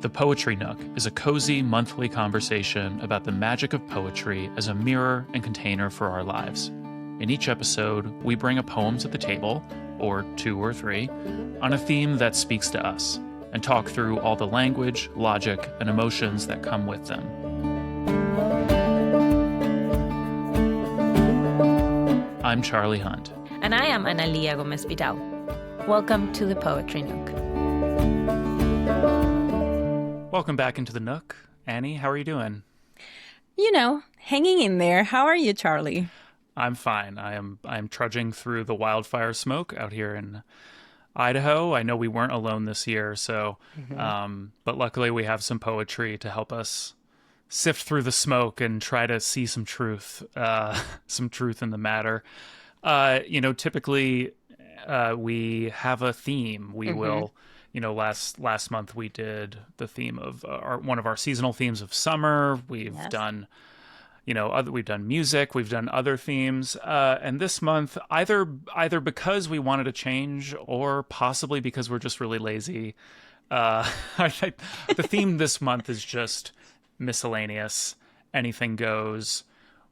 The Poetry Nook is a cozy monthly conversation about the magic of poetry as a mirror and container for our lives. In each episode, we bring a poem to the table, or two or three, on a theme that speaks to us, and talk through all the language, logic, and emotions that come with them. I'm Charlie Hunt. And I am Analia Gomez Vidal. Welcome to the Poetry Nook. Welcome back into the Nook. Annie, how are you doing? You know, hanging in there. How are you, Charlie? I'm fine. I'm trudging through the wildfire smoke out here in Idaho. I know we weren't alone this year, so but luckily we have some poetry to help us sift through the smoke and try to see some truth in the matter. Typically we have a theme. We will, last month we did the theme of one of our seasonal themes of summer. We've done, we've done music, we've done other themes, and this month, either because we wanted to change or possibly because we're just really lazy, the theme this month is just miscellaneous. Anything goes.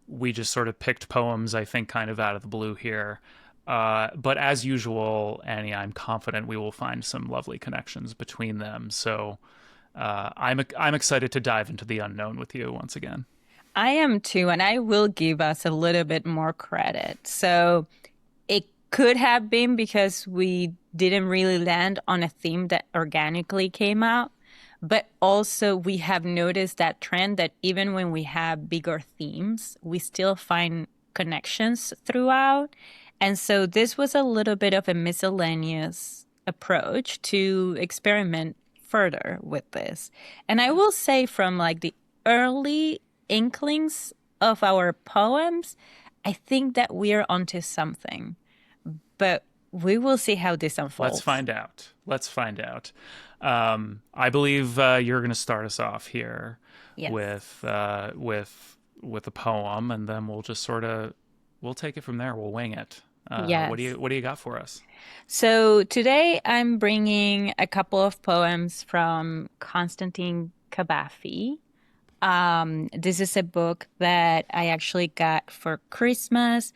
We just sort of picked poems, I think, kind of out of the blue here. But as usual, Annie, I'm confident we will find some lovely connections between them. So I'm excited to dive into the unknown with you once again. I am too, and I will give us a little bit more credit. So it could have been because we didn't really land on a theme that organically came out. But also we have noticed that trend that even when we have bigger themes, we still find connections throughout. And so this was a little bit of a miscellaneous approach to experiment further with this. And I will say from like the early inklings of our poems, I think that we're onto something. But we will see how this unfolds. Let's find out. I believe you're going to start us off here with a poem, and then we'll just we'll take it from there. We'll wing it. Yes. What do you got for us? So today I'm bringing a couple of poems from Konstantin Kabafi. This is a book that I actually got for Christmas,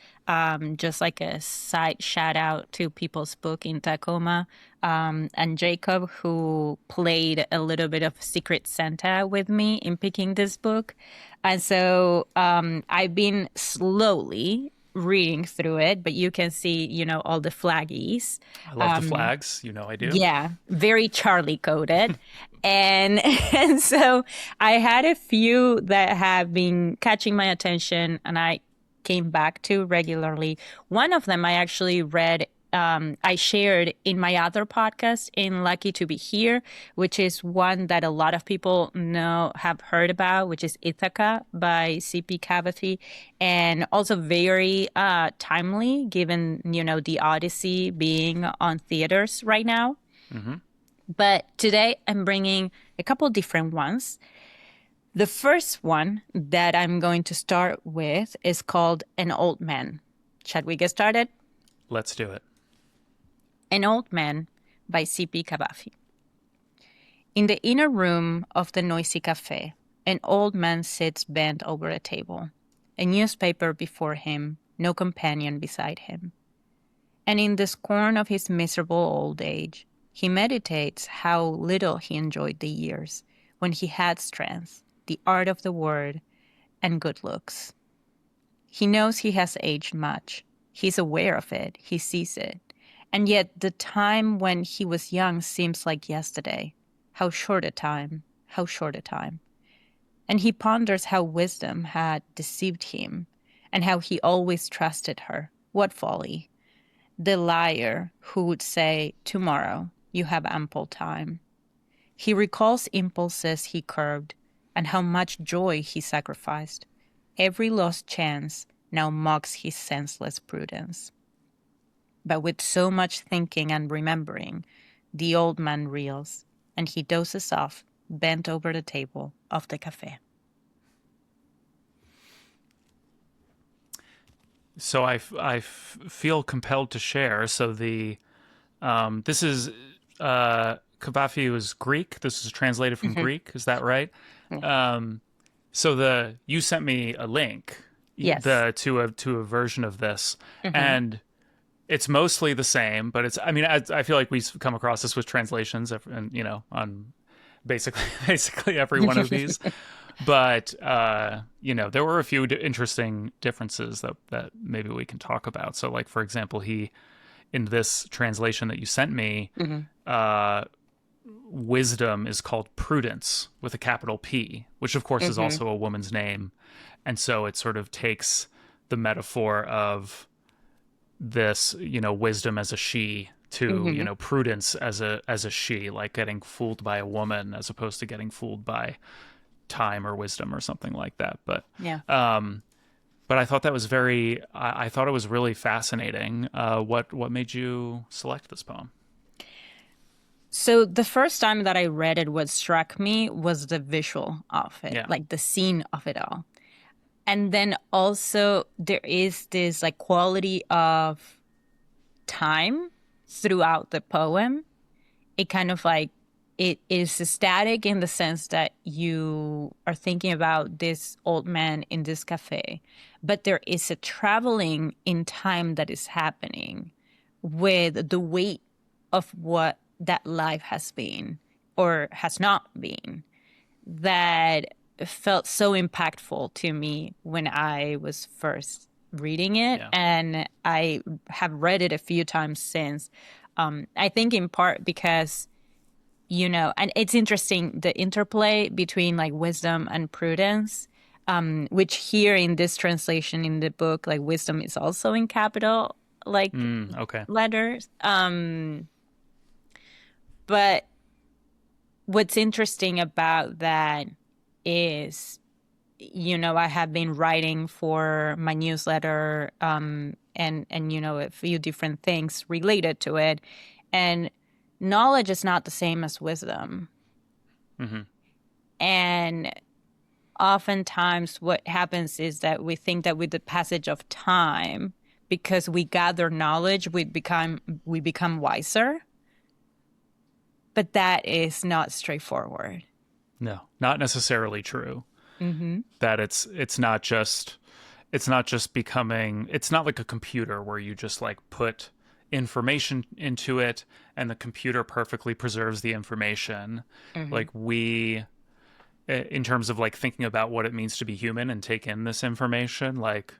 just like a side shout out to People's Book in Tacoma, and Jacob, who played a little bit of Secret Santa with me in picking this book. And so I've been slowly reading through it, but you can see, all the flaggies. I love the flags. I do. Yeah, very Charlie coded. and so I had a few that have been catching my attention and I came back to regularly. One of them I actually read, I shared in my other podcast in Lucky to Be Here, which is one that a lot of people have heard about, which is Ithaca by C.P. Cavafy, and also very timely given, the Odyssey being on theaters right now. Mm-hmm. But today I'm bringing a couple different ones. The first one that I'm going to start with is called An Old Man. Shall we get started? Let's do it. An Old Man by C.P. Cavafy. In the inner room of the noisy cafe, an old man sits bent over a table, a newspaper before him, no companion beside him. And in the scorn of his miserable old age, he meditates how little he enjoyed the years when he had strength, the art of the word, and good looks. He knows he has aged much. He's aware of it. He sees it. And yet the time when he was young seems like yesterday. How short a time, how short a time. And he ponders how wisdom had deceived him and how he always trusted her. What folly. The liar who would say, tomorrow, you have ample time. He recalls impulses he curbed and how much joy he sacrificed. Every lost chance now mocks his senseless prudence. But with so much thinking and remembering, the old man reels, and he dozes off, bent over the table of the cafe. So I feel compelled to share. So this is Cavafy was Greek. This is translated from Hmm. Greek. Is that right? Yeah. So you sent me a link Yes. to a version of this, Hmm. and it's mostly the same. But it's, I mean, I feel like we've come across this with translations, and on basically basically every one of these. But there were a few interesting differences that maybe we can talk about. So, like, for example, he in this translation that you sent me, Hmm. uh, wisdom is called prudence with a capital P, which of course is Hmm. also a woman's name. And so it sort of takes the metaphor of this, wisdom as a she to, Hmm. prudence as a she, like getting fooled by a woman as opposed to getting fooled by time or wisdom or something like that. Yeah. But I thought that was I thought it was really fascinating. What made you select this poem? So the first time that I read it, what struck me was the visual of it, Yeah. like the scene of it all. And then also there is this like quality of time throughout the poem. It kind of like it is static in the sense that you are thinking about this old man in this cafe, but there is a traveling in time that is happening with the weight of what that life has been or has not been that felt so impactful to me when I was first reading it. Yeah. And I have read it a few times since. I think in part because, and it's interesting the interplay between like wisdom and prudence, which here in this translation in the book, like wisdom is also in capital, like Okay. letters. But what's interesting about that is, I have been writing for my newsletter, and a few different things related to it. And knowledge is not the same as wisdom. Hmm. And oftentimes what happens is that we think that with the passage of time, because we gather knowledge, we become wiser. But that is not straightforward. No, not necessarily true. Mm-hmm. That it's not just becoming, it's not like a computer where you just like put information into it and the computer perfectly preserves the information. Mm-hmm. Like we in terms of like thinking about what it means to be human and take in this information, like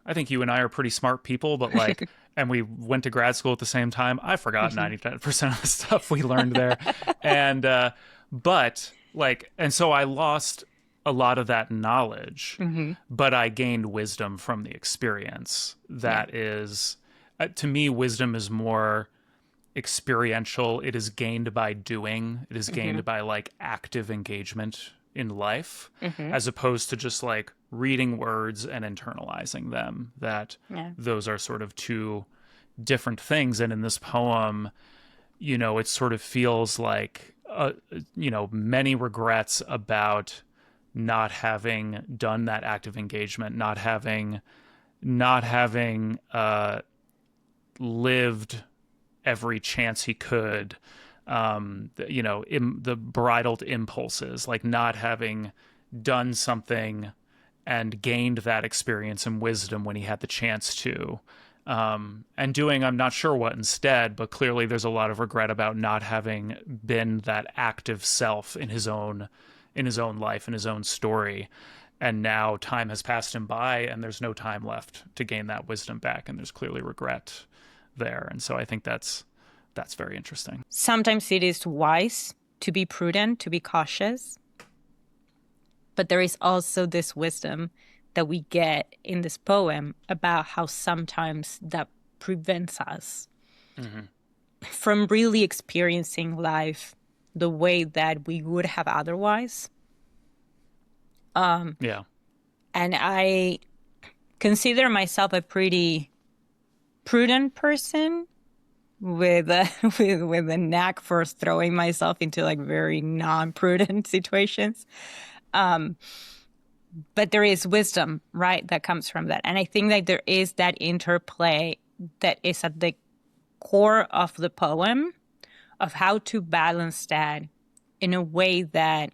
I think you and I are pretty smart people, but like, and we went to grad school at the same time. I forgot Mm-hmm. 90% of the stuff we learned there. And, but like, and so I lost a lot of that knowledge, Mm-hmm. but I gained wisdom from the experience. Yeah. That is, to me, wisdom is more experiential. It is gained by doing, it is Mm-hmm. gained by like active engagement in life, Mm-hmm. as opposed to just like reading words and internalizing them. That Yeah. those are sort of two different things. And in this poem, it sort of feels like, many regrets about not having done that active engagement, not having lived every chance he could, the bridled impulses, like not having done something and gained that experience and wisdom when he had the chance to, and doing I'm not sure what instead, but clearly there's a lot of regret about not having been that active self in his own life, in his own story. And now time has passed him by and there's no time left to gain that wisdom back, and there's clearly regret there. And so I think that's very interesting. Sometimes it is wise to be prudent, to be cautious. But there is also this wisdom that we get in this poem about how sometimes that prevents us Mm-hmm. from really experiencing life the way that we would have otherwise. Yeah. And I consider myself a pretty prudent person with a, with a knack for throwing myself into like very non-prudent situations. But there is wisdom, right, that comes from that. And I think that there is that interplay that is at the core of the poem of how to balance that in a way that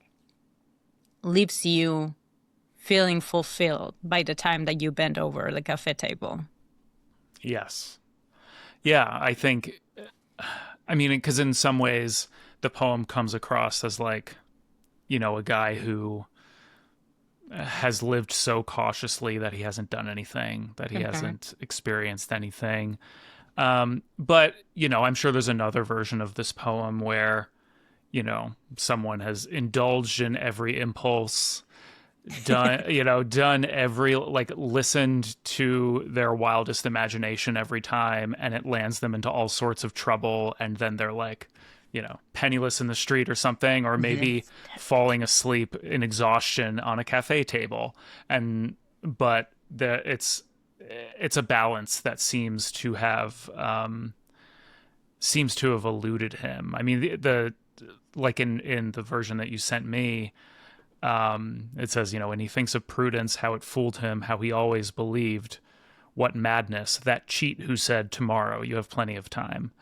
leaves you feeling fulfilled by the time that you bend over the cafe table. Yes. Yeah, I mean, because in some ways the poem comes across as like, a guy who has lived so cautiously that he hasn't done anything, that he Mm-hmm. hasn't experienced anything. But, I'm sure there's another version of this poem where, someone has indulged in every impulse, done every, like, listened to their wildest imagination every time, and it lands them into all sorts of trouble. And then they're like, penniless in the street or something, or maybe Yes. falling asleep in exhaustion on a cafe table. But it's a balance that seems to have eluded him. I mean, the like in the version that you sent me, it says, when he thinks of prudence, how it fooled him, how he always believed, what madness, that cheat who said tomorrow you have plenty of time.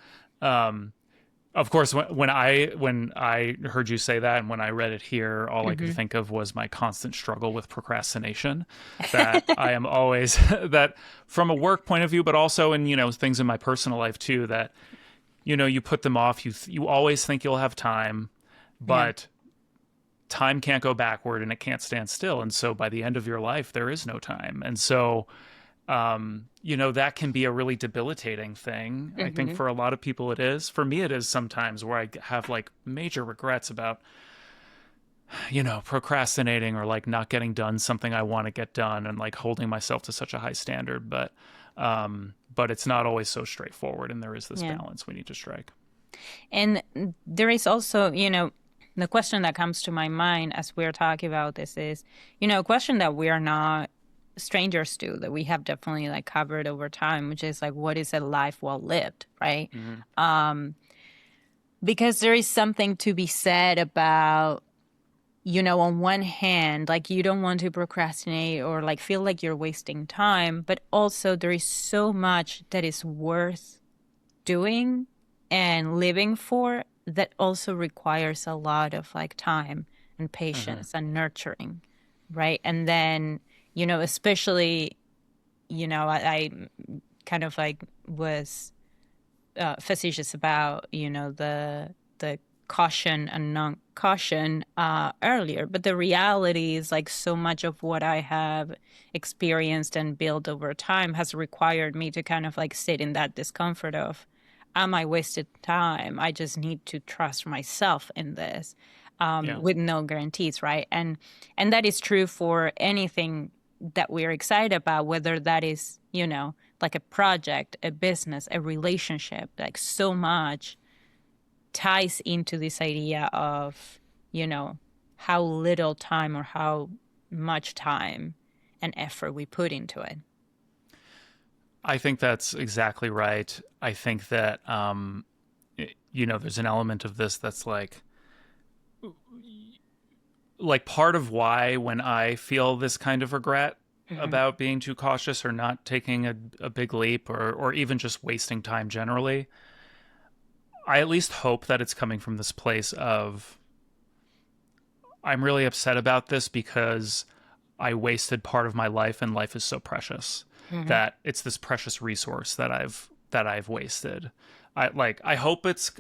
Of course, when I heard you say that and when I read it here, all I could Mm-hmm. think of was my constant struggle with procrastination. That I am always that from a work point of view, but also in things in my personal life too. That you put them off. You always think you'll have time, Yeah. but time can't go backward and it can't stand still. And so by the end of your life, there is no time. And so that can be a really debilitating thing. I think Mm-hmm. for a lot of people it is. For me, it is sometimes where I have like major regrets about, procrastinating or like not getting done something I want to get done and like holding myself to such a high standard. But it's not always so straightforward. And there is this Yeah. balance we need to strike. And there is also, the question that comes to my mind as we're talking about this is, a question that we are not strangers to, that we have definitely like covered over time, which is like, what is a life well lived, right? Mm-hmm. Because there is something to be said about, on one hand, like you don't want to procrastinate or like feel like you're wasting time, but also there is so much that is worth doing and living for that also requires a lot of like time and Mm-hmm. patience and nurturing, right? And then, especially, I kind of like was facetious about, the caution and non-caution earlier, but the reality is like so much of what I have experienced and built over time has required me to kind of like sit in that discomfort of, am I wasted time? I just need to trust myself in this, Yeah. with no guarantees, right? And that is true for anything that we're excited about, whether that is, like a project, a business, a relationship, like so much ties into this idea of, how little time or how much time and effort we put into it. I think that's exactly right. I think that there's an element of this that's like part of why when I feel this kind of regret Mm-hmm. about being too cautious or not taking a big leap or even just wasting time generally, I at least hope that it's coming from this place of I'm really upset about this because I wasted part of my life and life is so precious Mm-hmm. that it's this precious resource that I've wasted. I hope it's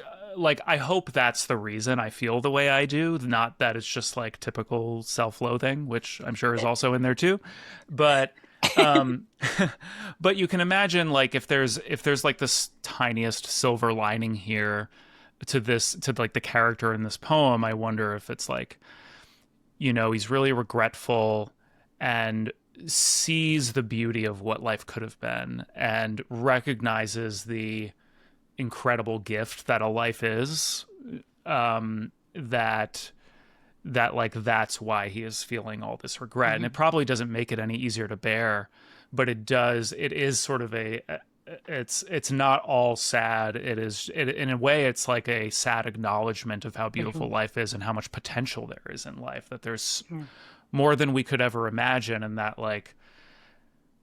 I hope that's the reason I feel the way I do, not that it's just like typical self-loathing, which I'm sure is also in there too. But um but you can imagine like if there's like this tiniest silver lining here to like the character in this poem, I wonder if it's like he's really regretful and sees the beauty of what life could have been and recognizes the incredible gift that a life is. That like that's why he is feeling all this regret, and Mm-hmm. it probably doesn't make it any easier to bear, but it is sort of it's not all sad. In a way it's like a sad acknowledgement of how beautiful Mm-hmm. life is and how much potential there is in life, that there's Yeah. more than we could ever imagine, and that like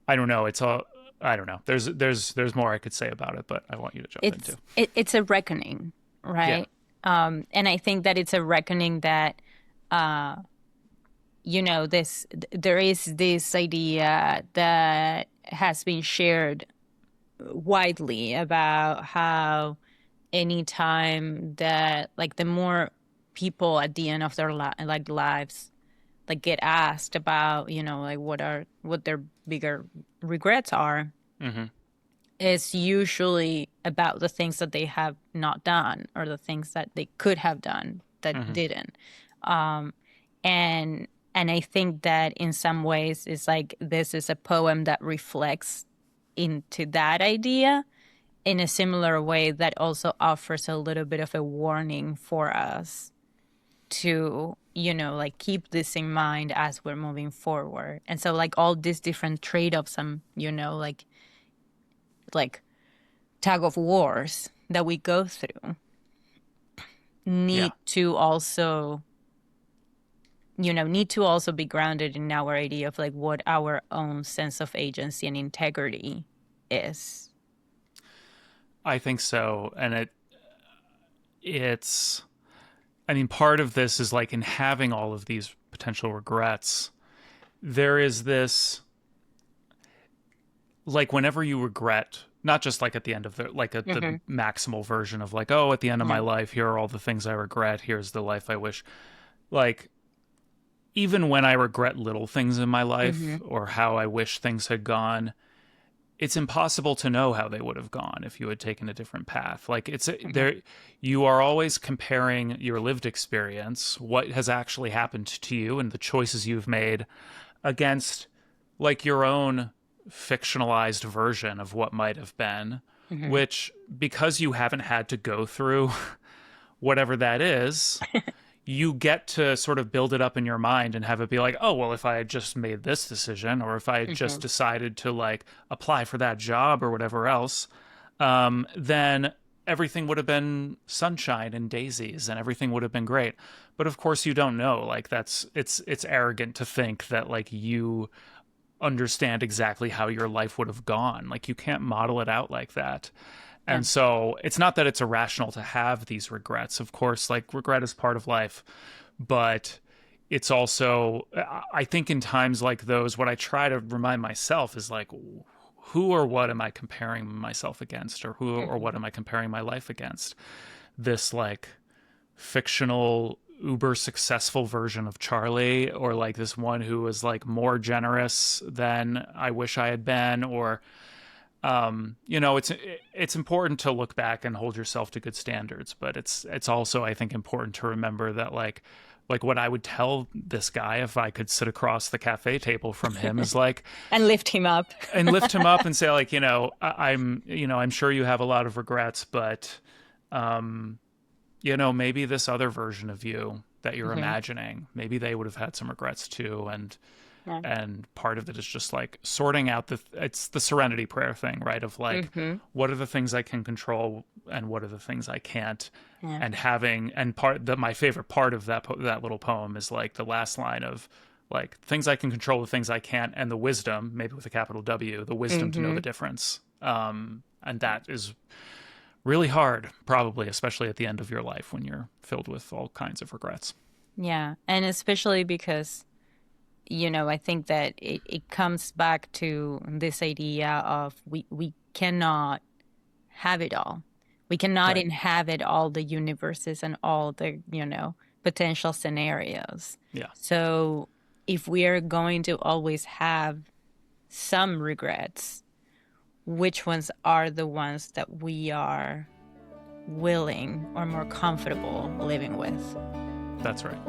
I don't know, it's all I don't know. There's more I could say about it, but I want you to jump in too. It's a reckoning, Yeah. right? And I think that it's a reckoning that, uh, there is this idea that has been shared widely about how anytime that, like, the more people at the end of their lives, like, get asked about, like, what their bigger regrets are, Hmm. is usually about the things that they have not done or the things that they could have done that Hmm. didn't. Um, and and I think that in some ways it's like this is a poem that reflects into that idea in a similar way that also offers a little bit of a warning for us to, like, keep this in mind as we're moving forward. And so, like, all these different trade-offs and, like tug of wars that we go through Yeah. need to also need to also be grounded in our idea of, like, what our own sense of agency and integrity is. I think so. And it's, I mean, part of this is like in having all of these potential regrets, there is this, like, whenever you regret, not just like at the end of the, like at the Mm-hmm. maximal version of like, oh, at the end of my Yeah. life, here are all the things I regret. Here's the life I wish. Like, even when I regret little things in my Mm-hmm. life or how I wish things had gone, it's impossible to know how they would have gone if you had taken a different path. Like, Mm-hmm. there, you are always comparing your lived experience, what has actually happened to you and the choices you've made, against like your own fictionalized version of what might have been, Mm-hmm. which, because you haven't had to go through whatever that is, you get to sort of build it up in your mind and have it be like, oh, well, if I had just made this decision, or if I had just Mm-hmm. decided to like apply for that job or whatever else, then everything would have been sunshine and daisies and everything would have been great. But of course you don't know. Like, it's arrogant to think that like you understand exactly how your life would have gone. Like, you can't model it out like that. Yeah. And so it's not that it's irrational to have these regrets. Of course, like, regret is part of life, but it's also, I think in times like those, what I try to remind myself is like, who or what am I comparing myself against, or who or Mm-hmm. what am I comparing my life against? This like fictional uber successful version of Charlie, or like this one who was like more generous than I wish I had been, or it's important to look back and hold yourself to good standards, but it's also, I think, important to remember that like what I would tell this guy if I could sit across the cafe table from him is like, And lift him up. and lift him up and say like, I'm sure you have a lot of regrets, but maybe this other version of you that you're Mm-hmm. imagining, maybe they would have had some regrets too. Yeah. And part of it is just like sorting out it's the serenity prayer thing, right? Of like, Mm-hmm. what are the things I can control and what are the things I can't? Yeah. And having, and part that my favorite part of that little poem is like the last line of like, things I can control, the things I can't, and the wisdom, maybe with a capital W, the wisdom to know Mm-hmm. the difference. And that is really hard, probably, especially at the end of your life when you're filled with all kinds of regrets. Yeah. And especially because, I think that it comes back to this idea of we cannot have it all. We cannot Right. inhabit all the universes and all the, potential scenarios. Yeah. So if we are going to always have some regrets, which ones are the ones that we are willing or more comfortable living with? That's right.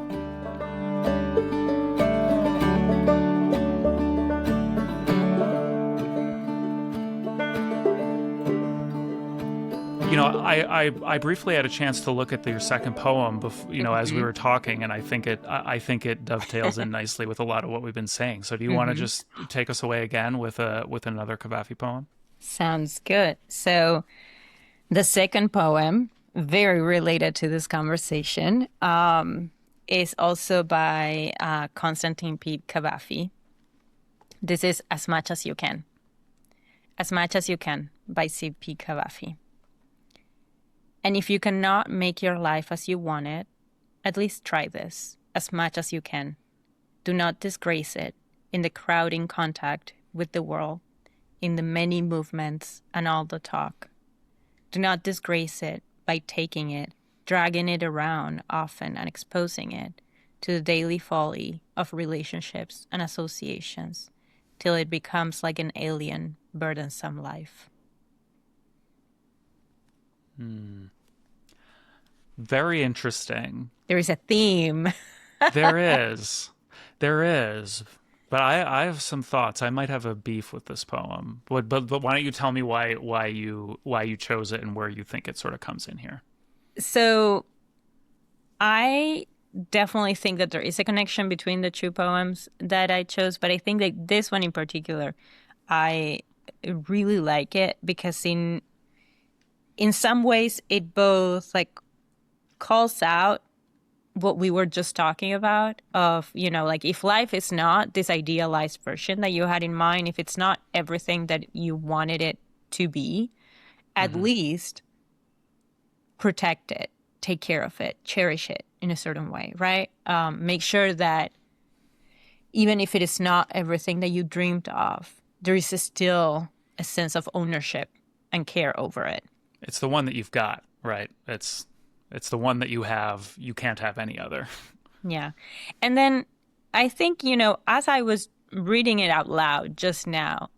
I briefly had a chance to look at your second poem, as we Mm-hmm. were talking, and I think it dovetails in nicely with a lot of what we've been saying. So, do you want to Mm-hmm. just take us away again with another Cavafy poem? Sounds good. So the second poem, very related to this conversation, is also by Constantine P. Cavafy. This is As Much as You Can. As Much as You Can by C.P. Cavafy. And if you cannot make your life as you want it, at least try this as much as you can. Do not disgrace it in the crowding contact with the world, in the many movements and all the talk. Do not disgrace it by taking it, dragging it around often and exposing it to the daily folly of relationships and associations till it becomes like an alien, burdensome life. Very interesting. There is a theme. There is. There is. But I have some thoughts. I might have a beef with this poem. But why don't you tell me why you chose it and where you think it sort of comes in here? So I definitely think that there is a connection between the two poems that I chose, but I think that this one in particular, I really like it because in some ways it both like calls out what we were just talking about of, like if life is not this idealized version that you had in mind, if it's not everything that you wanted it to be, at least protect it, take care of it, cherish it in a certain way, right? Make sure that even if it is not everything that you dreamed of, there is still a sense of ownership and care over it. It's the one that you've got, right? It's the one that you have. You can't have any other. Yeah. And then I think, as I was reading it out loud just now,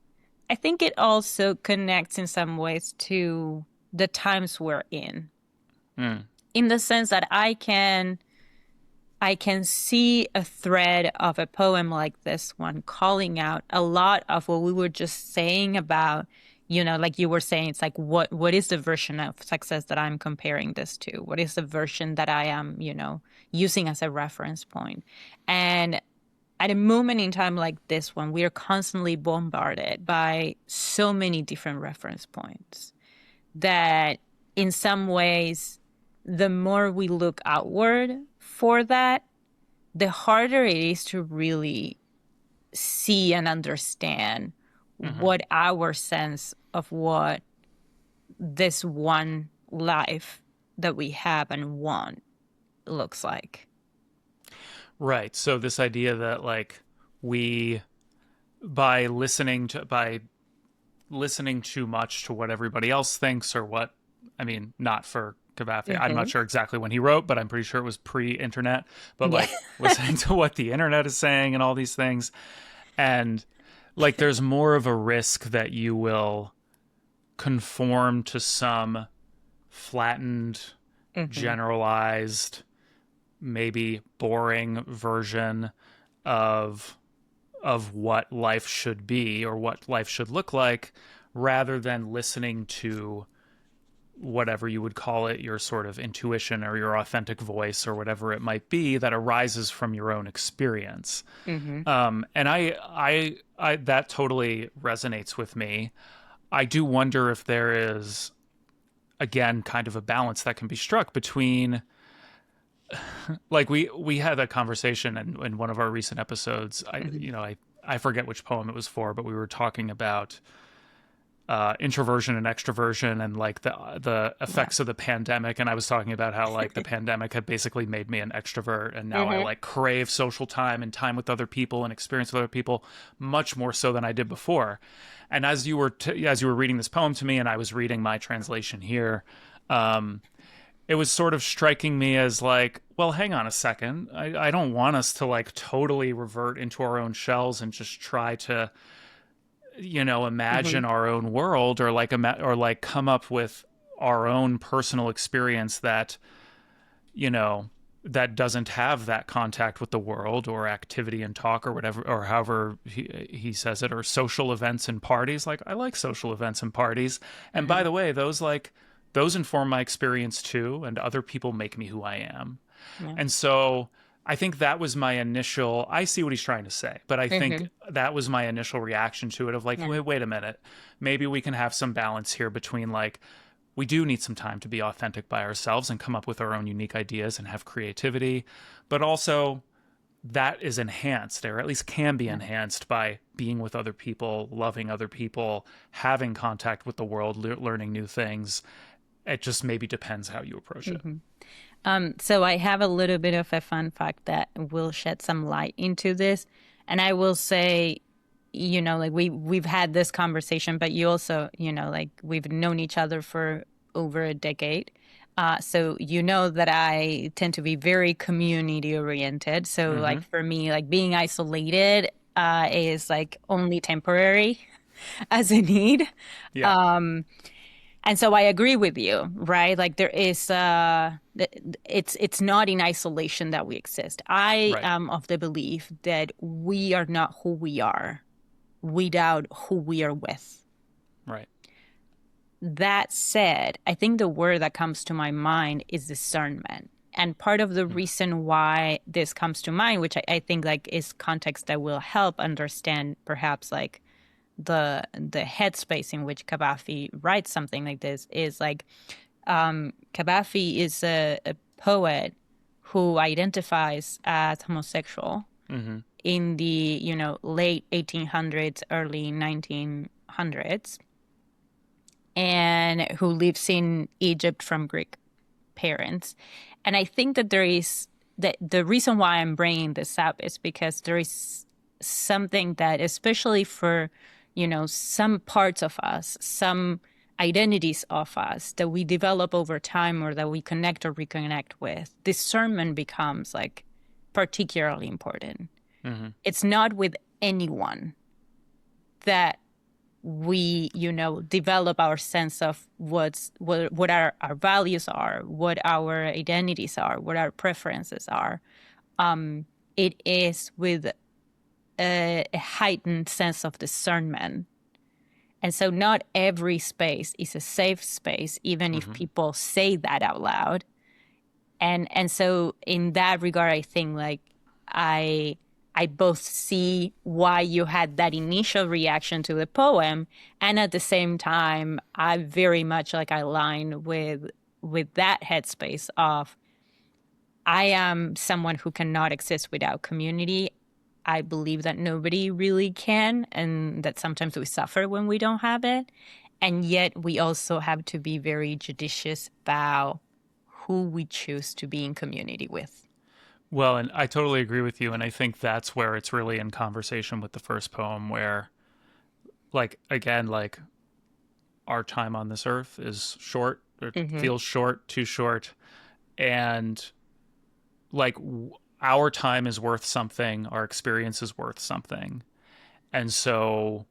I think it also connects in some ways to the times we're in. In the sense that I can see a thread of a poem like this one calling out a lot of what we were just saying about, like you were saying, it's like, what is the version of success that I'm comparing this to? What is the version that I am, using as a reference point? And at a moment in time like this one, we are constantly bombarded by so many different reference points that in some ways, the more we look outward for that, the harder it is to really see and understand what our sense of what this one life that we have and want looks like. Right. So this idea that like we by listening too much to what everybody else thinks or what not for Cavafy. I'm not sure exactly when he wrote, but I'm pretty sure it was pre-internet. But like listening to what the internet is saying and all these things, and like there's more of a risk that you will conform to some flattened, generalized, maybe boring version of what life should be or what life should look like, rather than listening to whatever you would call it, your sort of intuition or your authentic voice or whatever it might be that arises from your own experience. And I that totally resonates with me. I do wonder if there is, again, kind of a balance that can be struck between, like we had a conversation in one of our recent episodes. I forget which poem it was for, but we were talking about introversion and extroversion and like the effects of the pandemic, and I was talking about how like the pandemic had basically made me an extrovert, and now I like crave social time and time with other people and experience with other people much more so than I did before. And as you were reading this poem to me and I was reading my translation here, it was sort of striking me as like, well, hang on a second, I don't want us to like totally revert into our own shells and just try to imagine our own world or like come up with our own personal experience that that doesn't have that contact with the world or activity and talk or whatever, or however he says it, or social events and parties. Like, I like social events and parties, and by the way, those inform my experience too, and other people make me who I am. And so I think that was my initial, I see what he's trying to say, but I think that was my initial reaction to it of like, wait a minute, maybe we can have some balance here between like, we do need some time to be authentic by ourselves and come up with our own unique ideas and have creativity, but also that is enhanced, or at least can be enhanced, by being with other people, loving other people, having contact with the world, learning new things, It just maybe depends how you approach it. So I have a little bit of a fun fact that will shed some light into this. And I will say, like we've had this conversation, but you also, like we've known each other for over a decade. So that I tend to be very community oriented. So like Mm-hmm. for me, like being isolated is like only temporary as a need. Yeah. Um, and so I agree with you, right? Like there is it's not in isolation that we exist. I Right. am of the belief that we are not who we are without who we are with. Right. That said, I think the word that comes to my mind is discernment. And part of the Mm. reason why this comes to mind, which I think like is context that will help understand perhaps like the headspace in which Kabafi writes something like this, is like Kabafi is a poet who identifies as homosexual Mm-hmm. in the late 1800s, early 1900s, and who lives in Egypt from Greek parents. And I think that there is that the reason why I'm bringing this up is because there is something that, especially for, some parts of us, some identities of us that we develop over time or that we connect or reconnect with, discernment becomes like particularly important. Mm-hmm. It's not with anyone that we develop our sense of what our values are, what our identities are, what our preferences are. It is with a heightened sense of discernment. And so not every space is a safe space, even if Mm-hmm. people say that out loud. And so in that regard, I think like I I both see why you had that initial reaction to the poem, and at the same time, I very much like I align with that headspace of I am someone who cannot exist without community. I believe that nobody really can, and that sometimes we suffer when we don't have it. And yet, we also have to be very judicious about who we choose to be in community with. Well, and I totally agree with you. And I think that's where it's really in conversation with the first poem, where, like, again, like, our time on this earth is short, or Mm-hmm. feels short, too short. And, like, our time is worth something, our experience is worth something. And so,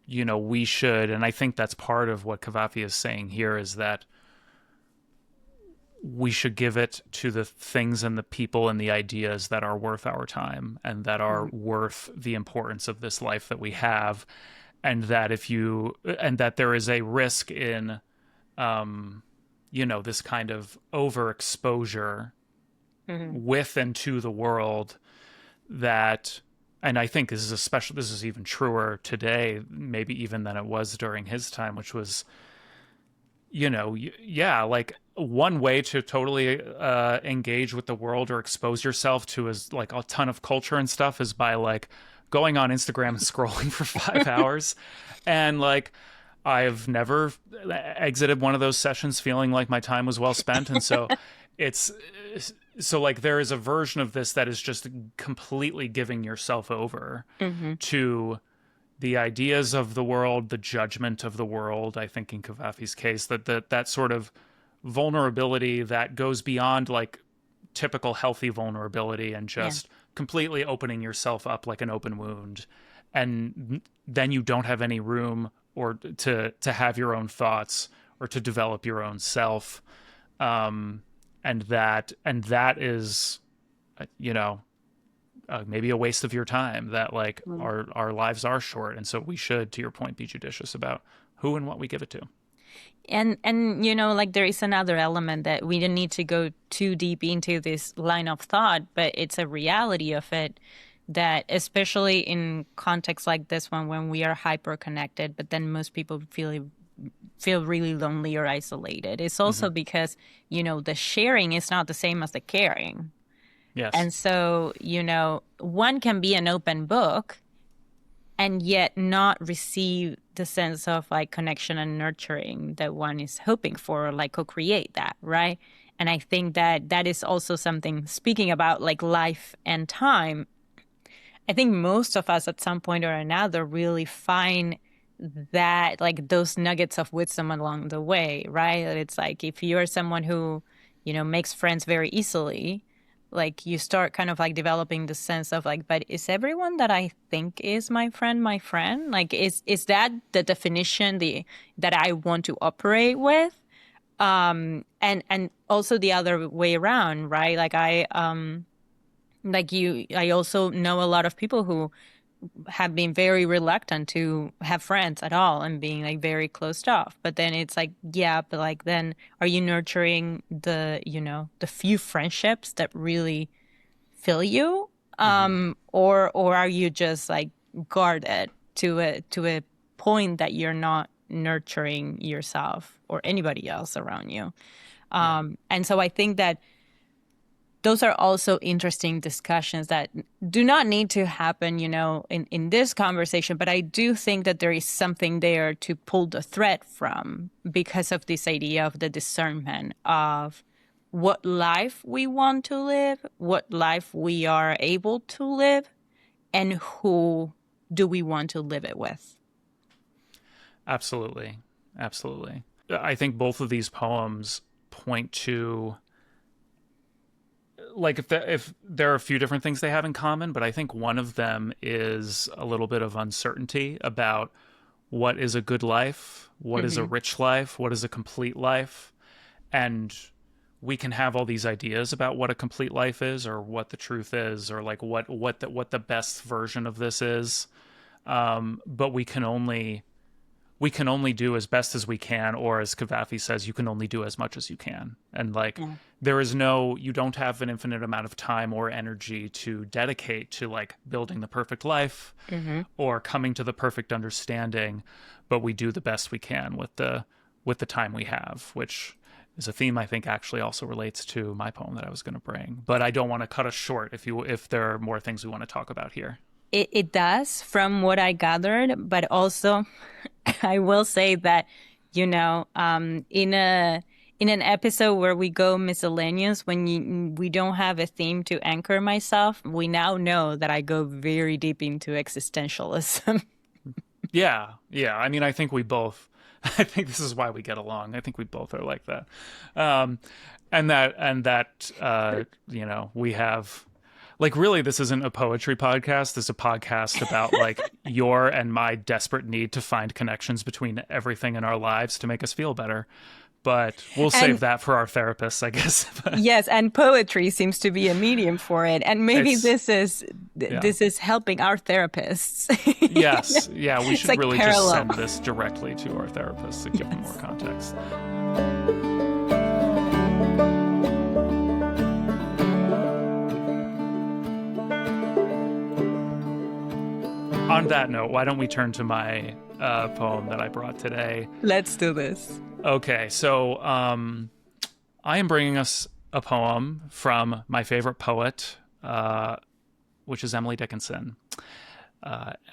we should, and I think that's part of what Cavafy is saying here, is that we should give it to the things and the people and the ideas that are worth our time and that are worth the importance of this life that we have. And that and that there is a risk in, this kind of overexposure Mm-hmm. with and to the world that, and I think this is even truer today, maybe even than it was during his time, which was, yeah, like one way to totally engage with the world or expose yourself to is like a ton of culture and stuff is by like going on Instagram and scrolling for 5 hours. And like, I've never exited one of those sessions feeling like my time was well spent. And so it's like there is a version of this that is just completely giving yourself over Mm-hmm. to the ideas of the world, the judgment of the world. I think in Cavafy's case, that sort of vulnerability that goes beyond like typical healthy vulnerability and Yeah. just completely opening yourself up like an open wound, and then you don't have any room or to have your own thoughts or to develop your own self. And that is, you know maybe a waste of your time, that like our lives are short, and so we should, to your point, be judicious about who and what we give it to. And like there is another element that we don't need to go too deep into this line of thought, but it's a reality of it that especially in contexts like this one when we are hyper connected, but then most people feel really lonely or isolated. It's Mm-hmm. also because, the sharing is not the same as the caring. Yes. And so, one can be an open book and yet not receive the sense of like connection and nurturing that one is hoping for, or like co-create that, right? And I think that that is also something, speaking about like life and time, I think most of us at some point or another really find that, like, those nuggets of wisdom along the way, right? It's like if you're someone who, makes friends very easily, like you start kind of like developing the sense of like, but is everyone that I think is my friend my friend? Like, is that the definition that I want to operate with? And also the other way around, right? Like I also know a lot of people who have been very reluctant to have friends at all and being like very closed off. But then it's like, yeah, but like then are you nurturing the few friendships that really fill you? Or are you just like guarded to a point that you're not nurturing yourself or anybody else around you? And so I think that those are also interesting discussions that do not need to happen, in this conversation. But I do think that there is something there to pull the thread from, because of this idea of the discernment of what life we want to live, what life we are able to live, and who do we want to live it with. Absolutely. Absolutely. I think both of these poems point to, like, if there are a few different things they have in common, but I think one of them is a little bit of uncertainty about what is a good life, what is a rich life, what is a complete life. And we can have all these ideas about what a complete life is, or what the truth is, or like what the best version of this is. But we can only do as best as we can, or as Cavafy says, you can only do as much as you can. And like, you don't have an infinite amount of time or energy to dedicate to like building the perfect life or coming to the perfect understanding, but we do the best we can with the time we have, which is a theme I think actually also relates to my poem that I was going to bring. But I don't want to cut us short if there are more things we want to talk about here. It does, from what I gathered, but also I will say that, in an episode where we go miscellaneous, when we don't have a theme to anchor myself, we now know that I go very deep into existentialism. Yeah. I mean, I think I think this is why we get along. I think we both are like that. We have, like, really, this isn't a poetry podcast. This is a podcast about like your and my desperate need to find connections between everything in our lives to make us feel better. But we'll save that for our therapists, I guess. Yes, and poetry seems to be a medium for it, and maybe this is helping our therapists. Yes, yeah, we should like really parallel. Just send this directly to our therapists to give them more context. On that note, why don't we turn to my poem that I brought today? Let's do this. Okay, so I am bringing us a poem from my favorite poet, which is Emily Dickinson.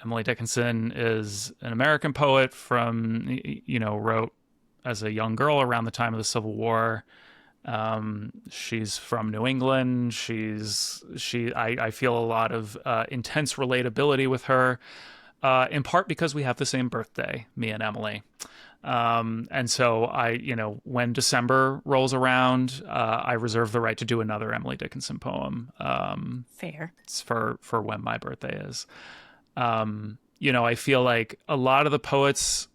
Emily Dickinson is an American poet wrote as a young girl around the time of the Civil War. She's from New England. I feel a lot of intense relatability with her, in part because we have the same birthday, me and Emily. And so when December rolls around, I reserve the right to do another Emily Dickinson poem. Fair. It's for when my birthday is. I feel like a lot of the poets,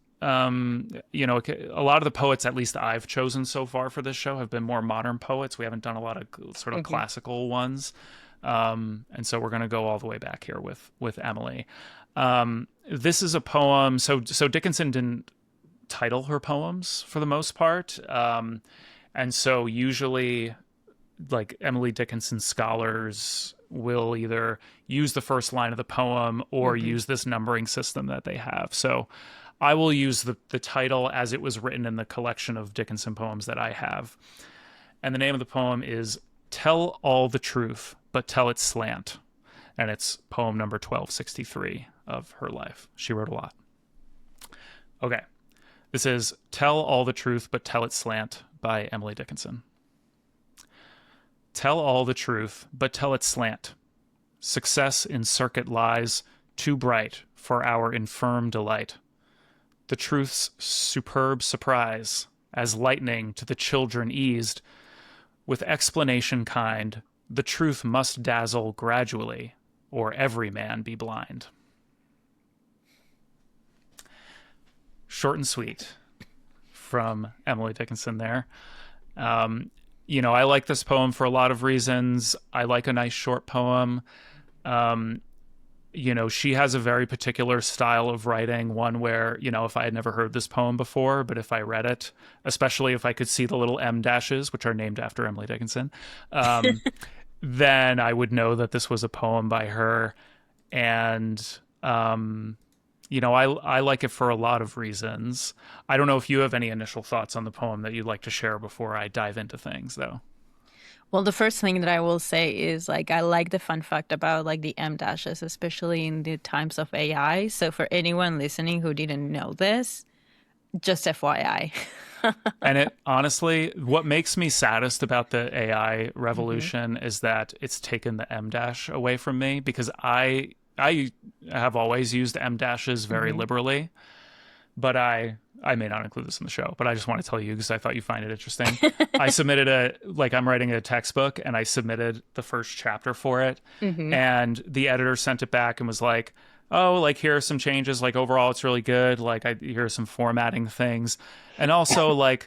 at least I've chosen so far for this show, have been more modern poets. We haven't done a lot of sort of classical ones. And so we're going to go all the way back here with Emily. This is a poem. So Dickinson didn't title her poems for the most part. And so usually, like, Emily Dickinson scholars will either use the first line of the poem or use this numbering system that they have. So I will use the title as it was written in the collection of Dickinson poems that I have. And the name of the poem is Tell All the Truth, but Tell It Slant. And it's poem number 1263. of her life. She wrote a lot. Okay. This is Tell All the Truth, but Tell It Slant by Emily Dickinson. Tell all the truth, but tell it slant. Success in circuit lies too bright for our infirm delight. The truth's superb surprise, as lightning to the children eased, with explanation kind, the truth must dazzle gradually, or every man be blind. Short and sweet from Emily Dickinson there. I like this poem for a lot of reasons. I like a nice short poem. She has a very particular style of writing, one where, if I had never heard this poem before, but if I read it, especially if I could see the little M dashes, which are named after Emily Dickinson, then I would know that this was a poem by her. And, I like it for a lot of reasons. I don't know if you have any initial thoughts on the poem that you'd like to share before I dive into things, though. Well, the first thing that I will say is I like the fun fact about the M dashes, especially in the times of AI. So for anyone listening who didn't know this, just FYI. And it honestly, what makes me saddest about the AI revolution is that it's taken the M dash away from me, because I have always used M dashes very liberally, but I may not include this in the show, but I just want to tell you because I thought you find it interesting. I submitted I'm writing a textbook, and I submitted the first chapter for it, and the editor sent it back and was like, oh, here are some changes. Overall, it's really good. Here are some formatting things. And also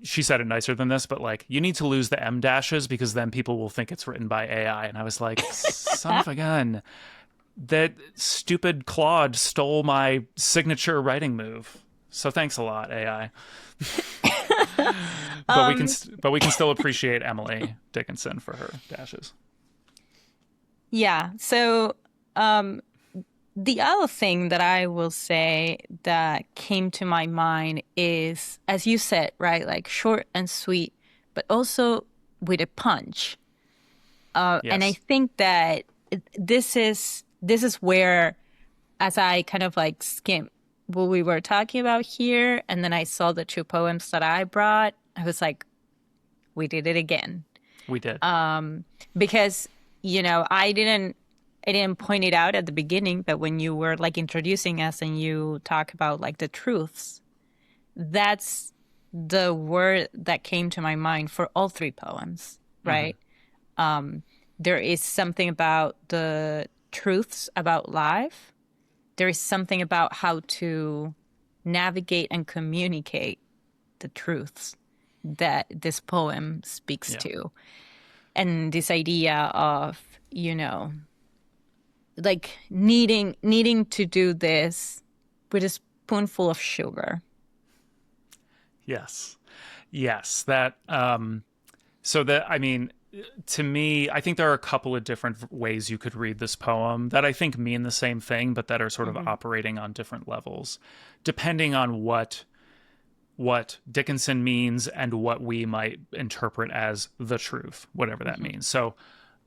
she said it nicer than this, but you need to lose the M dashes because then people will think it's written by AI. And I was like, son of a gun, that stupid Claude stole my signature writing move. So thanks a lot, AI. But we can still appreciate Emily Dickinson for her dashes. Yeah. So the other thing that I will say that came to my mind is, as you said, right, short and sweet, but also with a punch. Yes. And I think that this is where, as I kind of skimmed what we were talking about here, and then I saw the two poems that I brought, I was like, we did it again. We did. Because, I didn't point it out at the beginning, but when you were introducing us and you talk about the truths, that's the word that came to my mind for all three poems, right? There is something about the truths about life. There is something about how to navigate and communicate the truths that this poem speaks to. And this idea of, needing to do this with a spoonful of sugar. Yes. That, to me, I think there are a couple of different ways you could read this poem that I think mean the same thing, but that are sort of operating on different levels, depending on what Dickinson means and what we might interpret as the truth, whatever that means. So,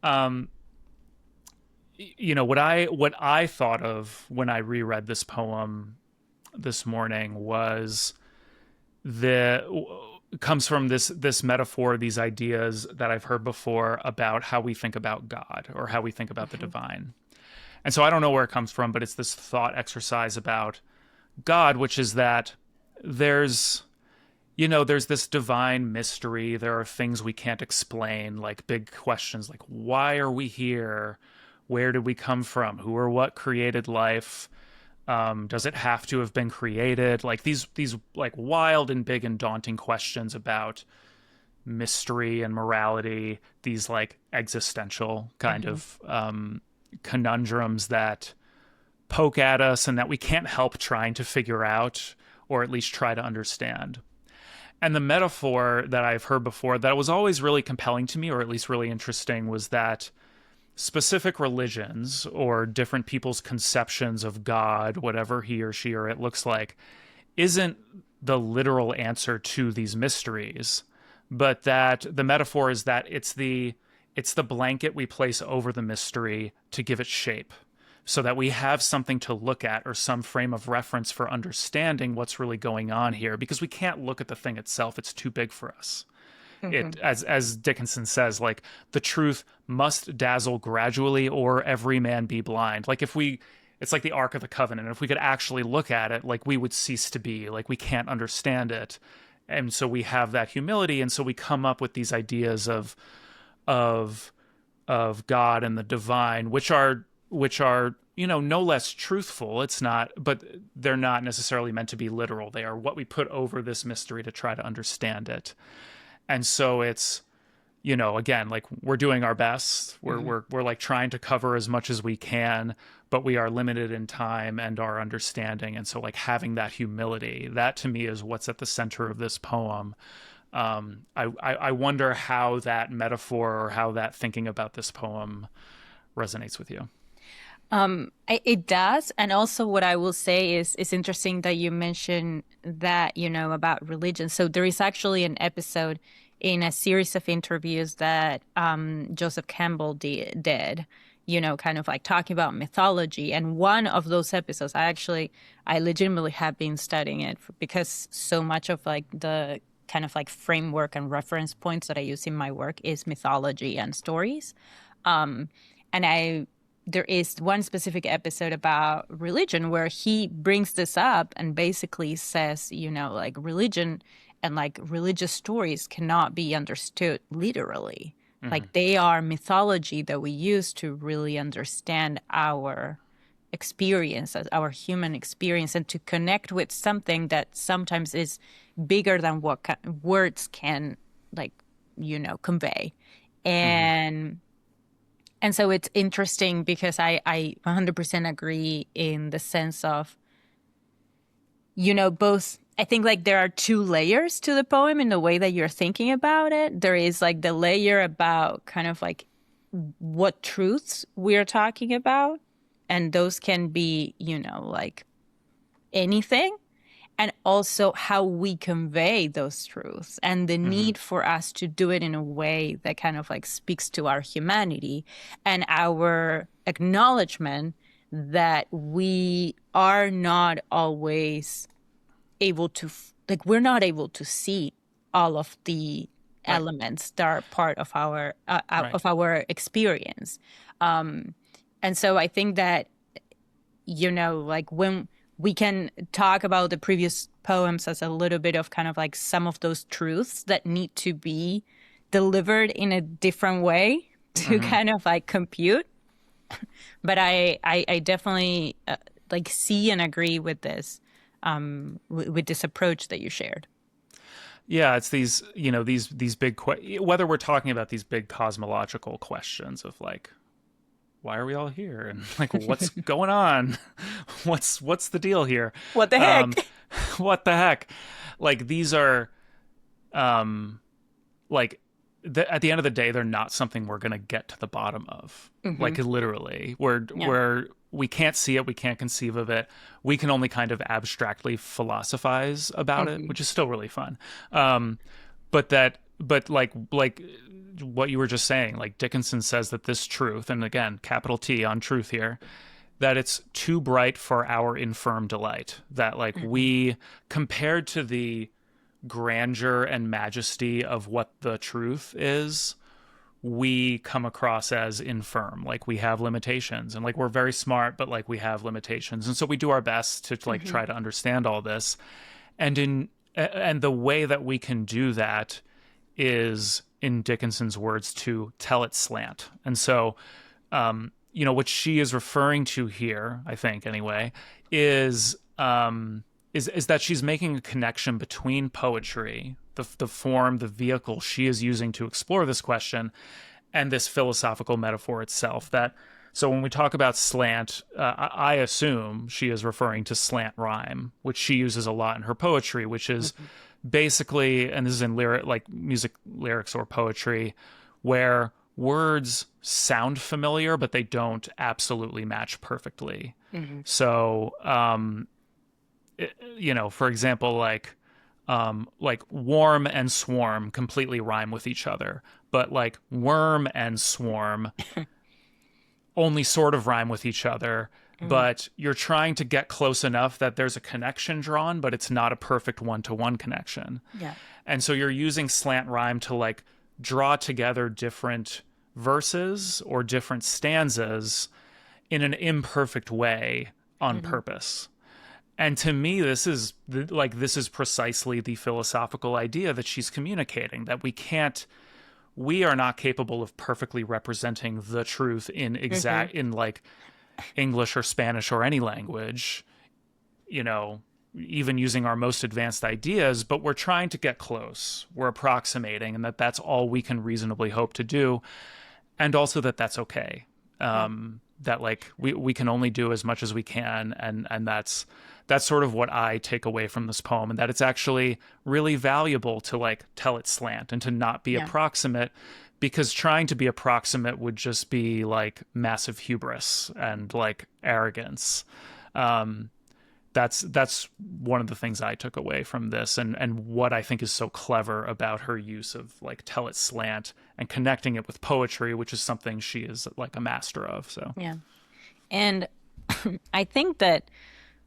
what I thought of when I reread this poem this morning was comes from this metaphor, these ideas that I've heard before about how we think about God or how we think about the divine. And so I don't know where it comes from, but it's this thought exercise about God, which is that there's this divine mystery. There are things we can't explain, like big questions like, why are we here? Where did we come from? Who or what created life? Does it have to have been created? These wild and big and daunting questions about mystery and morality, these existential kind of conundrums that poke at us and that we can't help trying to figure out, or at least try to understand. And the metaphor that I've heard before that was always really compelling to me, or at least really interesting, was that specific religions or different people's conceptions of God, whatever he or she or it looks like, isn't the literal answer to these mysteries, but that the metaphor is that it's the blanket we place over the mystery to give it shape, so that we have something to look at or some frame of reference for understanding what's really going on here, because we can't look at the thing itself. It's too big for us. Mm-hmm. It, as Dickinson says, like, the truth must dazzle gradually or every man be blind. Like, if we, it's like the Ark of the Covenant. If we could actually look at it, like, we would cease to be. Like, we can't understand it. And so we have that humility, and so we come up with these ideas of of God and the divine, which are no less truthful. It's not, but they're not necessarily meant to be literal. They are what we put over this mystery to try to understand it. And so it's, again, like, we're doing our best. We're like trying to cover as much as we can, but we are limited in time and our understanding. And so, like, having that humility, that to me is what's at the center of this poem. I wonder how that metaphor or how that thinking about this poem resonates with you. It does. And also what I will say is it's interesting that you mentioned that, about religion. So there is actually an episode in a series of interviews that Joseph Campbell did, kind of like talking about mythology. And one of those episodes, I legitimately have been studying it because so much of like the kind of like framework and reference points that I use in my work is mythology and stories. And there is one specific episode about religion where he brings this up and basically says, like, religion and like religious stories cannot be understood literally. Mm-hmm. Like, they are mythology that we use to really understand our experience, our human experience, and to connect with something that sometimes is bigger than what words can, like, convey. Mm-hmm. And so it's interesting because I 100% agree in the sense of, both. I think like there are two layers to the poem in the way that you're thinking about it. There is like the layer about kind of like what truths we're talking about. And those can be, like anything. And also how we convey those truths and the Mm-hmm. need for us to do it in a way that kind of like speaks to our humanity and our acknowledgement that we are not always able to, like, we're not able to see all of the Right. elements that are part of our Right. experience. And so I think that, like, when we can talk about the previous poems as a little bit of kind of like some of those truths that need to be delivered in a different way to Mm-hmm. kind of like compute. But I definitely like see and agree with this, with this approach that you shared. Yeah, it's these, these big whether we're talking about these big cosmological questions of like, why are we all here, and like, what's going on, what's the deal here, What the heck? um what the heck, like, these are, like, at the end of the day, they're not something we're going to get to the bottom of. Hmm. Like, literally, Yeah. we can't see it, we can't conceive of it. We can only kind of abstractly philosophize about it, Hmm. which is still really fun. But like what you were just saying, like, Dickinson says that this truth, and again, capital T on truth here, that it's too bright for our infirm delight. That, like, Hmm. we, compared to the grandeur and majesty of what the truth is, we come across as infirm. Like, we have limitations, and like, we're very smart, but like, we have limitations. And so we do our best to like Hmm. try to understand all this. And the way that we can do that is, in Dickinson's words, to tell it slant. And so, what she is referring to here, I think anyway, is is that she's making a connection between poetry, the form, the vehicle she is using to explore this question, and this philosophical metaphor itself. That, so when we talk about slant, I assume she is referring to slant rhyme, which she uses a lot in her poetry, which is Hmm. basically, and this is in like music lyrics or poetry, where words sound familiar, but they don't absolutely match perfectly. Hmm. So, for example, like warm and swarm completely rhyme with each other, but like worm and swarm only sort of rhyme with each other, but you're trying to get close enough that there's a connection drawn, but it's not a perfect one-to-one connection. Yeah. And so you're using slant rhyme to like draw together different verses or different stanzas in an imperfect way on purpose. And to me, this is precisely the philosophical idea that she's communicating, that we are not capable of perfectly representing the truth in like English or Spanish or any language, you know, even using our most advanced ideas, but we're trying to get close. We're approximating, and that's all we can reasonably hope to do. And also that's okay. That like we can only do as much as we can, and that's sort of what I take away from this poem, and that it's actually really valuable to like tell it slant and to not be approximate, because trying to be approximate would just be like massive hubris and like arrogance. That's one of the things I took away from this, and what I think is so clever about her use of like tell it slant and connecting it with poetry, which is something she is like a master of. So Yeah. And I think that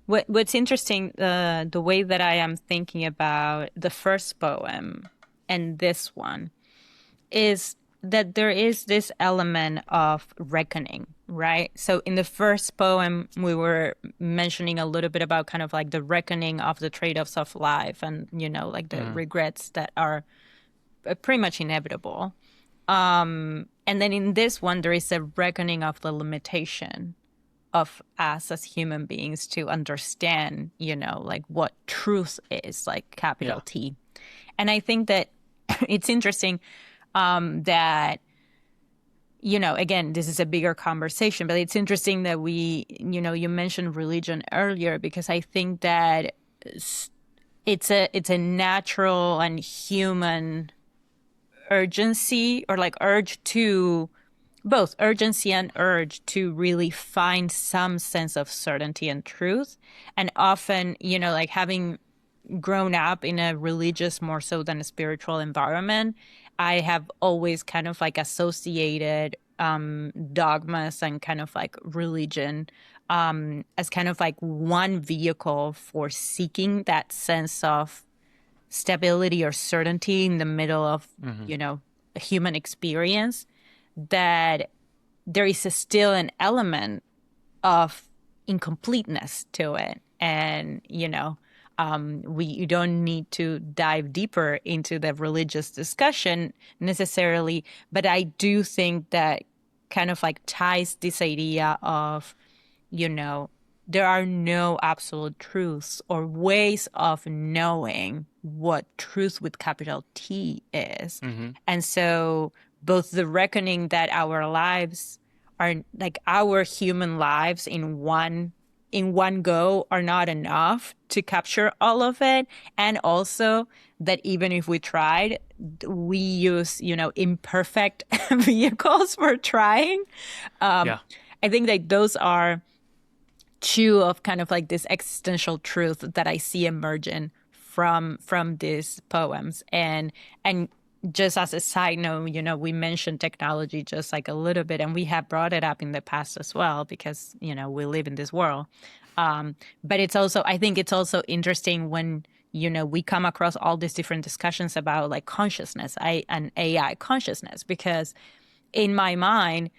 what's interesting, the way that I am thinking about the first poem and this one, is that there is this element of reckoning, right? So in the first poem, we were mentioning a little bit about kind of like the reckoning of the trade-offs of life and, you know, like the regrets that are pretty much inevitable. And then in this one, there is a reckoning of the limitation of us as human beings to understand, you know, like what truth is, like capital T. And I think that it's interesting that, you know, again, this is a bigger conversation, but it's interesting that you know, you mentioned religion earlier, because I think that it's a natural and human urgency, or like urgency and urge to really find some sense of certainty and truth. And often, you know, like having grown up in a religious more so than a spiritual environment, I have always kind of like associated dogmas and kind of like religion as kind of like one vehicle for seeking that sense of stability or certainty in the middle of, you know, a human experience, that there is still an element of incompleteness to it. And, you know, you don't need to dive deeper into the religious discussion necessarily, but I do think that kind of like ties this idea of, you know, there are no absolute truths or ways of knowing what truth with capital T is. And so both the reckoning that our lives are like our human lives in one go are not enough to capture all of it. And also that even if we tried, we use, you know, imperfect vehicles for trying. I think that those are two of kind of like this existential truth that I see emerging from these poems. And just as a side note, you know, we mentioned technology just like a little bit, and we have brought it up in the past as well, because, you know, we live in this world. But it's also, I think it's also interesting when, you know, we come across all these different discussions about like consciousness and AI consciousness, because in my mind,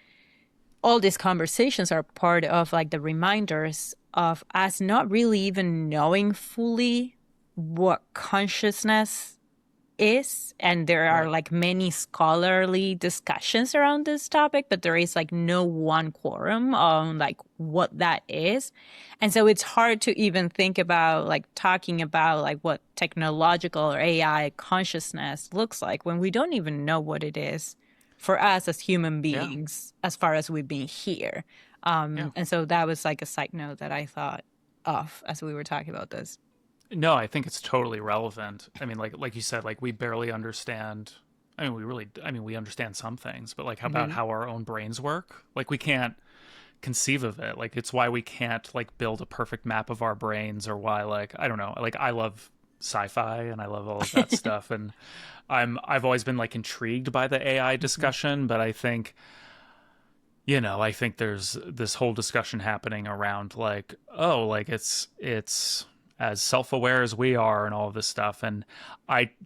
all these conversations are part of like the reminders of us not really even knowing fully what consciousness is. And there are like many scholarly discussions around this topic, but there is like no one quorum on like what that is. And so it's hard to even think about like talking about like what technological or AI consciousness looks like when we don't even know what it is for us as human beings, as far as we've been here. And so that was like a side note that I thought of as we were talking about this. No, I think it's totally relevant. I mean, like you said, like we barely understand. I mean, we understand some things, but like how about how our own brains work? Like we can't conceive of it. Like it's why we can't like build a perfect map of our brains, or why like I don't know. Like I love sci-fi and I love all of that stuff, and I've always been like intrigued by the AI discussion, but I think I think there's this whole discussion happening around like, oh, like it's as self-aware as we are and all of this stuff. And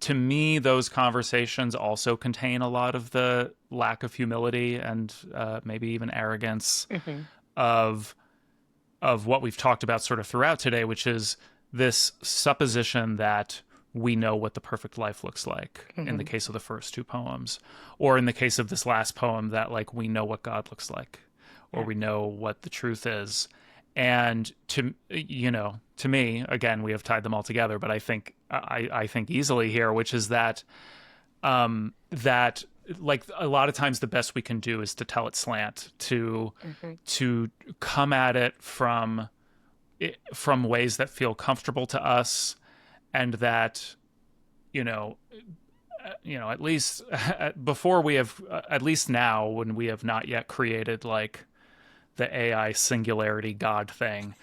to me, those conversations also contain a lot of the lack of humility and maybe even arrogance Mm-hmm. of what we've talked about sort of throughout today, which is this supposition that we know what the perfect life looks like in the Mm-hmm. case of the first two poems, or in the case of this last poem, that like we know what God looks like, or Yeah. we know what the truth is. And to me, again, we have tied them all together, but I think easily here, which is that that like a lot of times the best we can do is to tell it slant, Mm-hmm. to come at it from ways that feel comfortable to us, and that you know at least before we have at least now, when we have not yet created like the AI singularity God thing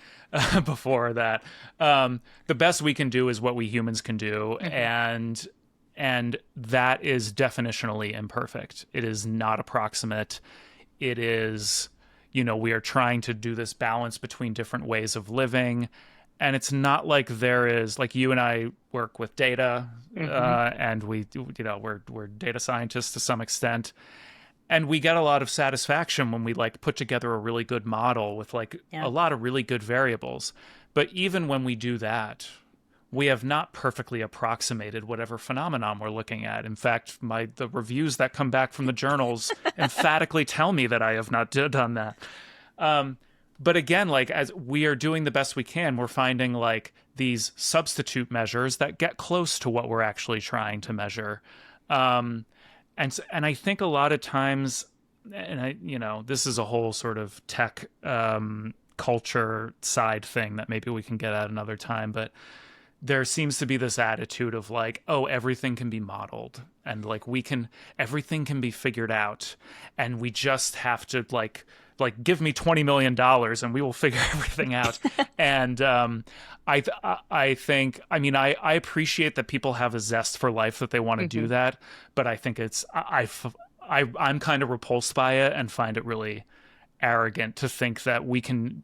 before that, the best we can do is what we humans can do, Mm-hmm. and that is definitionally imperfect. It is not approximate. It is, we are trying to do this balance between different ways of living. And it's not like there is, like, you and I work with data, Mm-hmm. and we're data scientists to some extent. And we get a lot of satisfaction when we like put together a really good model with like Yeah. a lot of really good variables. But even when we do that, we have not perfectly approximated whatever phenomenon we're looking at. In fact, the reviews that come back from the journals emphatically tell me that I have not done that. But again, like, as we are doing the best we can, we're finding like these substitute measures that get close to what we're actually trying to measure. And I think a lot of times, and this is a whole sort of tech culture side thing that maybe we can get at another time, but there seems to be this attitude of like, oh, everything can be modeled, and like everything can be figured out, and we just have to give me $20 million and we will figure everything out. And I think, I mean, I appreciate that people have a zest for life, that they want to Mm-hmm. do that, but I think I'm kind of repulsed by it and find it really arrogant to think that we can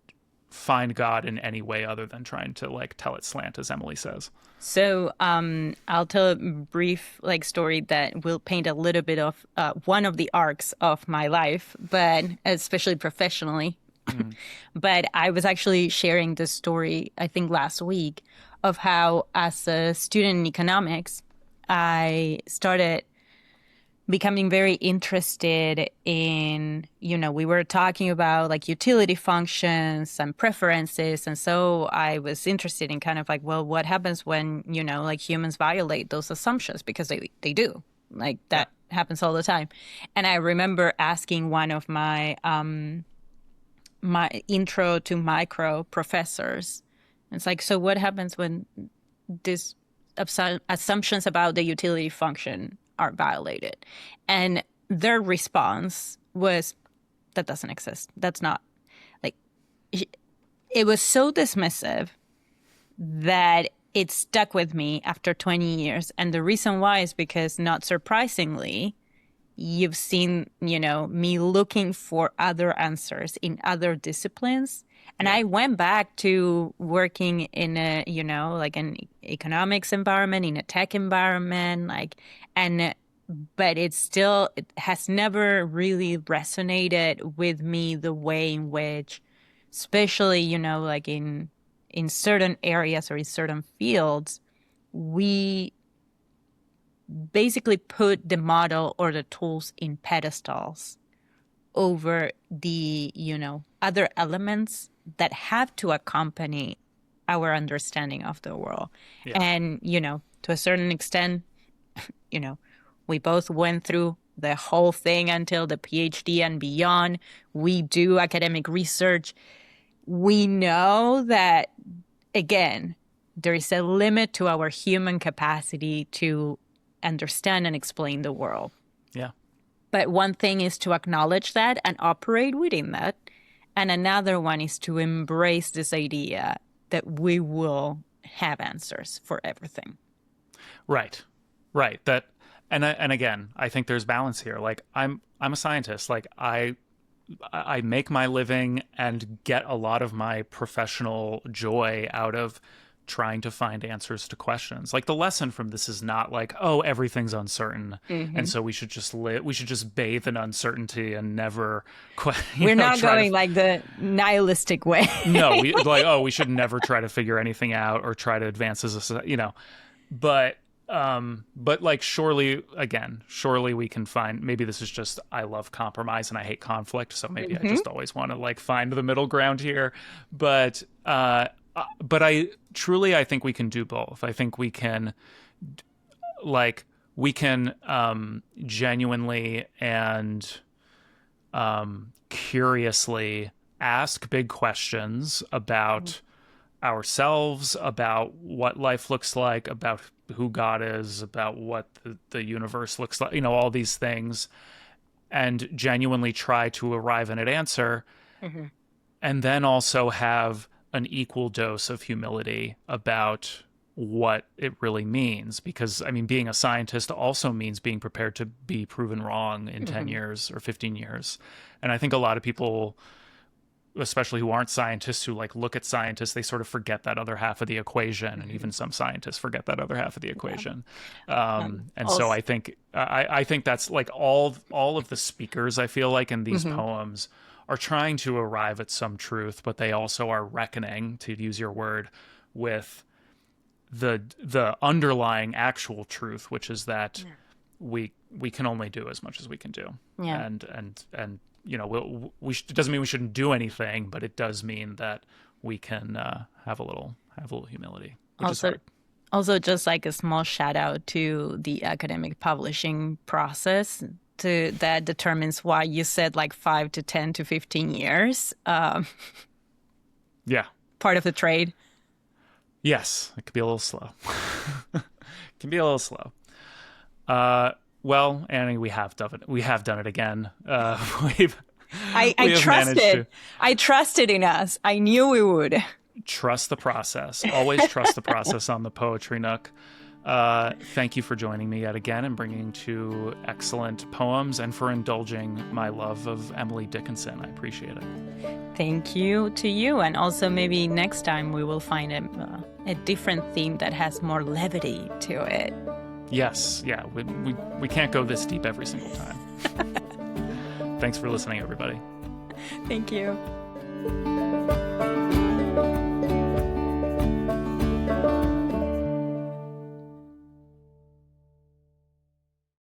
find God in any way other than trying to like tell it slant, as Emily says. So, I'll tell a brief like story that will paint a little bit of one of the arcs of my life, but especially professionally. Mm. But I was actually sharing this story, I think last week, of how as a student in economics, I started becoming very interested in, we were talking about like utility functions and preferences. And so I was interested in kind of like, well, what happens when, like humans violate those assumptions? Because they do. Like that happens all the time. And I remember asking one of my my intro to micro professors. It's like, so what happens when these assumptions about the utility function are violated? And their response was, that doesn't exist. That's not, like, it was so dismissive that it stuck with me after 20 years. And the reason why is because, not surprisingly, you've seen, me looking for other answers in other disciplines. And I went back to working in a, like an economics environment, in a tech environment, but it has never really resonated with me the way in which, especially, like in certain areas or in certain fields, we basically put the model or the tools in pedestals over the, other elements that have to accompany our understanding of the world. Yeah. And, to a certain extent, we both went through the whole thing until the PhD and beyond. We do academic research. We know that, again, there is a limit to our human capacity to understand and explain the world. Yeah. But one thing is to acknowledge that and operate within that. And another one is to embrace this idea that we will have answers for everything. Right. And again, I think there's balance here. Like I'm a scientist. Like I make my living and get a lot of my professional joy out of trying to find answers to questions. Like the lesson from this is not like, oh, everything's uncertain, and so we should just live. We should just bathe in uncertainty and never. We're not going like the nihilistic way. No, we should never try to figure anything out or try to advance as a, but like surely we can find. Maybe this is just I love compromise and I hate conflict, so maybe I just always want to like find the middle ground here, but I think we can do both. I think we can genuinely and curiously ask big questions about ourselves, about what life looks like, about who God is, about what the universe looks like, all these things, and genuinely try to arrive at an answer, and then also have an equal dose of humility about what it really means. Because, I mean, being a scientist also means being prepared to be proven wrong in 10 years or 15 years. And I think a lot of people, especially who aren't scientists, who like look at scientists, they sort of forget that other half of the equation. And even some scientists forget that other half of the equation. And also, so I think that's like all of the speakers, I feel like, in these poems are trying to arrive at some truth, but they also are reckoning, to use your word, with the underlying actual truth, which is that we can only do as much as we can do. Yeah. And it doesn't mean we shouldn't do anything, but it does mean that we can have a little humility, which is hard. Also, just like a small shout out to the academic publishing process that determines why you said like 5 to 10 to 15 years. Yeah. Part of the trade. Yes, it could be a little slow. Well, Annie, we have done it. We have done it again. I trusted in us. I knew we would. Trust the process. Always trust the process on the Poetry Nook. Thank you for joining me yet again and bringing 2 excellent poems, and for indulging my love of Emily Dickinson. I appreciate it. Thank you to you. And also maybe next time we will find a different theme that has more levity to it. Yes. Yeah. We can't go this deep every single time. Thanks for listening, everybody. Thank you.